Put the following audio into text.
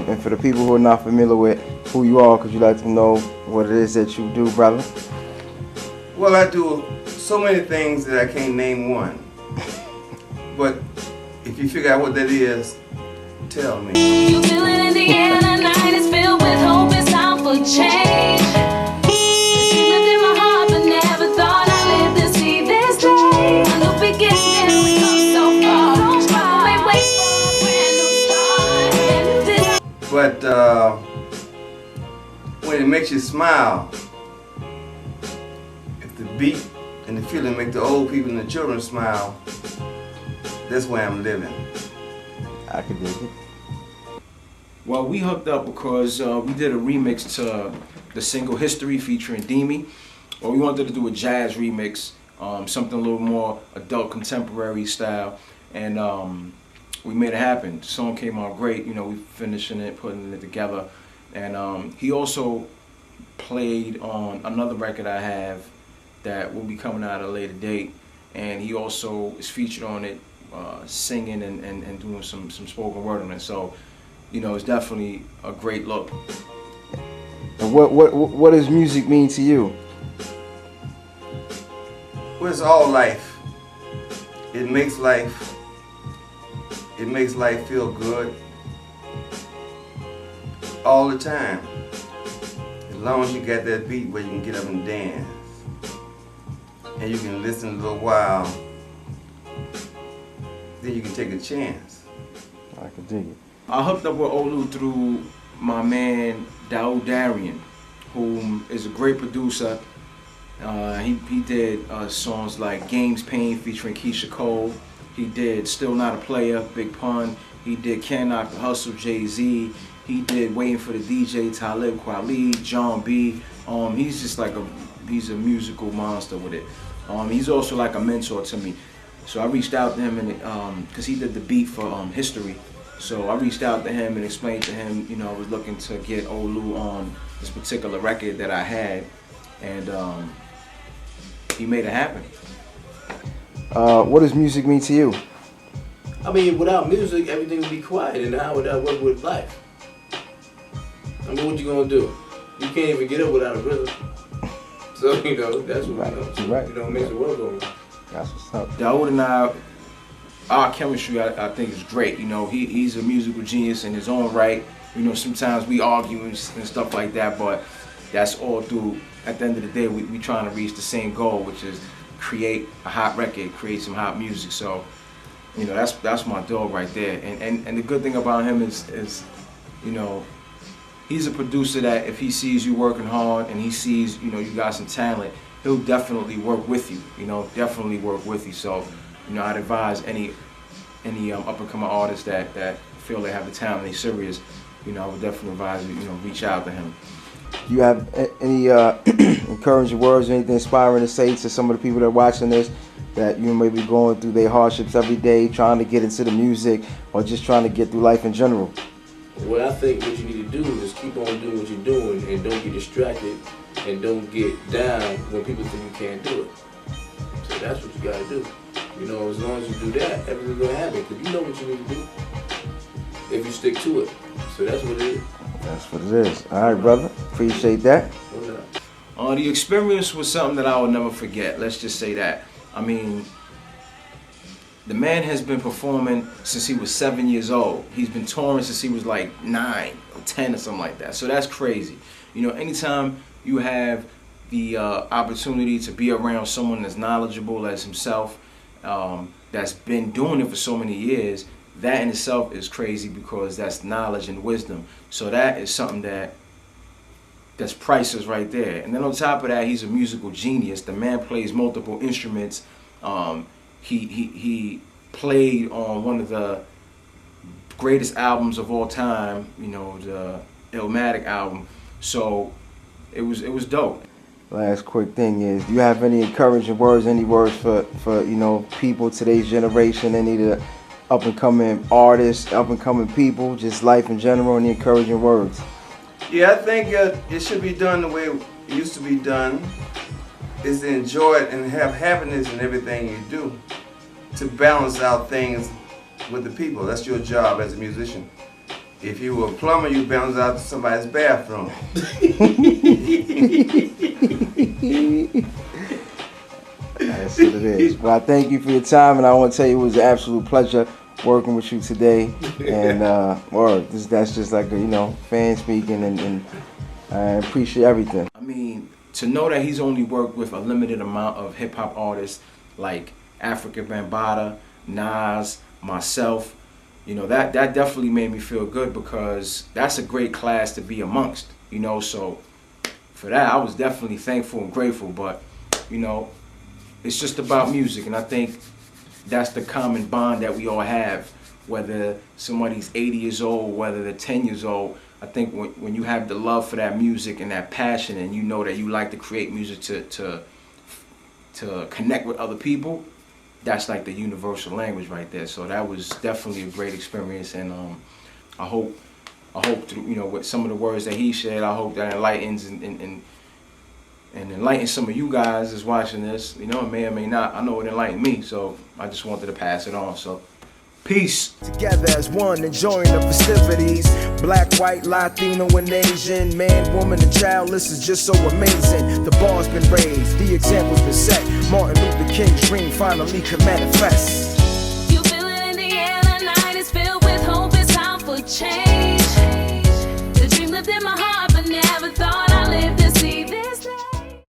And for the people who are not familiar with who you are, could you let them know what it is that you do, brother? Well, I do so many things that I can't name one. But if you figure out what that is, tell me. You feel it in the air, the night is filled with hope, it's time for change. You lived in my heart, but never thought I'd live to see this day. A new beginning, we come so far. Struggle may wait for a brand new start. But when it makes you smile, if the beat and the feeling make the old people and the children smile, that's where I'm living. I could dig it. Well, we hooked up because we did a remix to the single History featuring Deemi. Well, we wanted to do a jazz remix, something a little more adult contemporary style, and we made it happen. The song came out great, you know, we finishing it, putting it together. And he also played on another record I have that will be coming out at a later date, and he also is featured on it, singing and doing some spoken word on it. So, you know, it's definitely a great look. And what does music mean to you? Well, it's all life. It makes life feel good all the time. As long as you got that beat where you can get up and dance, and you can listen a little while, then you can take a chance. I can dig it. I hooked up with Olu through my man Dahoud Darien, who is a great producer. He did songs like Games Pain featuring Keisha Cole. He did Still Not a Player, Big Pun. He did Can't Knock the Hustle, Jay-Z. He did Waiting for the DJ, Talib Kweli, John B. He's just like he's a musical monster with it. He's also like a mentor to me. So I reached out to him and because he did the beat for History. So I reached out to him and explained to him, you know, I was looking to get Olu on this particular record that I had, and he made it happen. What does music mean to you? I mean, without music, everything would be quiet, and how would that work with life? I mean, what you gonna do? You can't even get up without a rhythm. So, you know, that's what Right. you know, makes the world go round. That's what's up. Dahoud and our chemistry, I think, is great. You know, he's a musical genius in his own right. You know, sometimes we argue and stuff like that, but that's all through. At the end of the day, we trying to reach the same goal, which is create a hot record, create some hot music. So, you know, that's my dog right there. And the good thing about him is, you know, he's a producer that if he sees you working hard and he sees, you know, you got some talent, he'll definitely work with you. You know, definitely work with you. So, you know, I'd advise any up and coming artists that feel they have the talent, they serious. You know, I would definitely advise you, you know, reach out to him. Do you have any encouraging words or anything inspiring to say to some of the people that are watching this, that you may be going through their hardships every day, trying to get into the music, or just trying to get through life in general? What I think what you need to do is keep on doing what you're doing, and don't get distracted, and don't get down when people think you can't do it. So that's what you gotta do. You know, as long as you do that, everything's gonna happen, because you know what you need to do if you stick to it. So that's what it is. That's what it is. All right, brother. Appreciate that. The experience was something that I will never forget. Let's just say that. I mean, the man has been performing since he was 7 years old. He's been touring since he was like 9 or 10 or something like that. So that's crazy. You know, anytime you have the opportunity to be around someone as knowledgeable as himself, that's been doing it for so many years, that in itself is crazy, because that's knowledge and wisdom. So that is something that's priceless right there. And then on top of that, he's a musical genius. The man plays multiple instruments. He played on one of the greatest albums of all time, you know, the Illmatic album. So it was dope. Last quick thing is, do you have any encouraging words, any words for you know, people today's generation, any of the up and coming artists, up and coming people, just life in general, any encouraging words? Yeah, I think it should be done the way it used to be done, is to enjoy it and have happiness in everything you do, to balance out things with the people. That's your job as a musician. If you were a plumber, you bounce out to somebody's bathroom. That's what it is. Well, I thank you for your time, and I want to tell you it was an absolute pleasure working with you today. And that's just like a, fan speaking, and I appreciate everything. I mean, to know that he's only worked with a limited amount of hip hop artists like Africa Bambaataa, Nas, myself, that definitely made me feel good, because that's a great class to be amongst, so for that I was definitely thankful and grateful. But it's just about music, and I think that's the common bond that we all have, whether somebody's 80 years old, whether they're 10 years old. I think when you have the love for that music and that passion, and that you like to create music to connect with other people, that's like the universal language right there. So that was definitely a great experience, and I hope through with some of the words that he shared, I hope that enlightens and enlighten some of you guys that's watching this. It may or may not. I know it enlightened me, so I just wanted to pass it on. So peace. Together as one, enjoying the festivities. Black, white, Latino, and Asian. Man, woman, and child, this is just so amazing. The bar's been raised, the example's been set. Martin Luther King's dream finally could manifest. You feel it in the air, the night is filled with hope, it's time for change.